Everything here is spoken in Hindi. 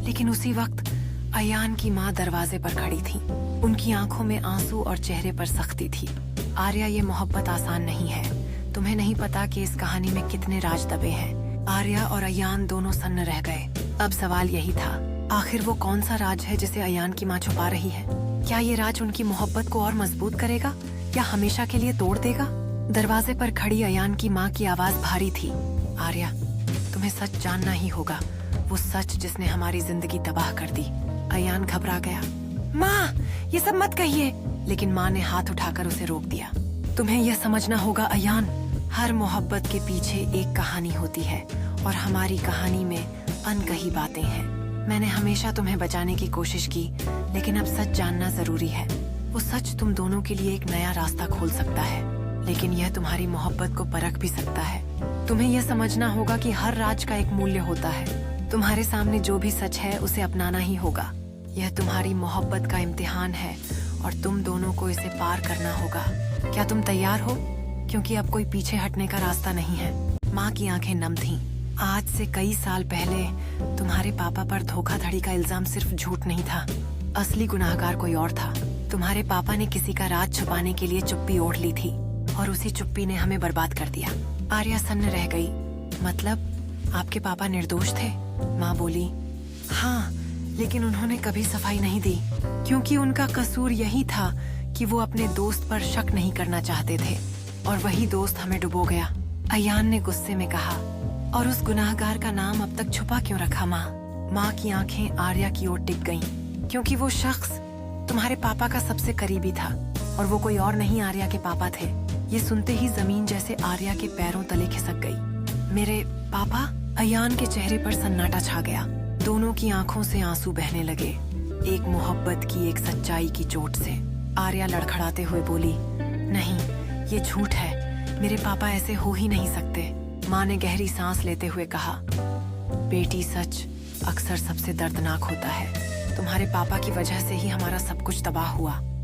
लेकिन उसी वक्त अयान की माँ दरवाजे पर खड़ी थी। उनकी आंखों में आंसू और चेहरे पर सख्ती थी। आर्या, ये मोहब्बत आसान नहीं है। तुम्हें नहीं पता कि इस कहानी में कितने राज दबे हैं। आर्या और अयान दोनों सन्न रह गए। अब सवाल यही था, आखिर वो कौन सा राज है जिसे अयान की माँ छुपा रही है? क्या ये राज उनकी मोहब्बत को और मजबूत करेगा या हमेशा के लिए तोड़ देगा? दरवाजे पर खड़ी अयान की माँ की आवाज भारी थी। आर्या, तुम्हें सच जानना ही होगा, वो सच जिसने हमारी जिंदगी तबाह कर दी। अयान घबरा गया। माँ, ये सब मत कहिए। लेकिन माँ ने हाथ उठाकर उसे रोक दिया। तुम्हें यह समझना होगा अयान, हर मोहब्बत के पीछे एक कहानी होती है और हमारी कहानी में अनकही बातें हैं। मैंने हमेशा तुम्हें बचाने की कोशिश की, लेकिन अब सच जानना जरूरी है। वो सच तुम दोनों के लिए एक नया रास्ता खोल सकता है, लेकिन यह तुम्हारी मोहब्बत को परख भी सकता है। तुम्हें यह समझना होगा कि हर राज का एक मूल्य होता है। तुम्हारे सामने जो भी सच है उसे अपनाना ही होगा। यह तुम्हारी मोहब्बत का इम्तिहान है और तुम दोनों को इसे पार करना होगा। क्या तुम तैयार हो? क्योंकि अब कोई पीछे हटने का रास्ता नहीं है। माँ की आंखें नम थीं। आज से कई साल पहले तुम्हारे पापा पर धोखाधड़ी का इल्जाम सिर्फ झूठ नहीं था, असली गुनाहगार कोई और था। तुम्हारे पापा ने किसी का राज छुपाने के लिए चुप्पी ओढ़ ली थी और उसी चुप्पी ने हमें बर्बाद कर दिया। आर्या सन्न रह गई। मतलब आपके पापा निर्दोष थे? माँ बोली, हाँ, लेकिन उन्होंने कभी सफाई नहीं दी, क्योंकि उनका कसूर यही था कि वो अपने दोस्त पर शक नहीं करना चाहते थे, और वही दोस्त हमें डुबो गया। अयान ने गुस्से में कहा। और उस गुनाहगार का नाम अब तक छुपा क्यों रखा माँ? माँ की आंखें आर्या की ओर टिक गईं, क्योंकि वो शख्स तुम्हारे पापा का सबसे करीबी था और वो कोई और नहीं आर्या के पापा थे। ये सुनते ही जमीन जैसे आर्या के पैरों तले खिसक गई। मेरे पापा? अयान के चेहरे पर सन्नाटा छा गया। दोनों की आंखों से आंसू बहने लगे, एक मोहब्बत की, एक सच्चाई की चोट से। आर्या लड़खड़ाते हुए बोली, नहीं, ये झूठ है। मेरे पापा ऐसे हो ही नहीं सकते। माँ ने गहरी सांस लेते हुए कहा, बेटी, सच अक्सर सबसे दर्दनाक होता है। तुम्हारे पापा की वजह से ही हमारा सब कुछ तबाह हुआ।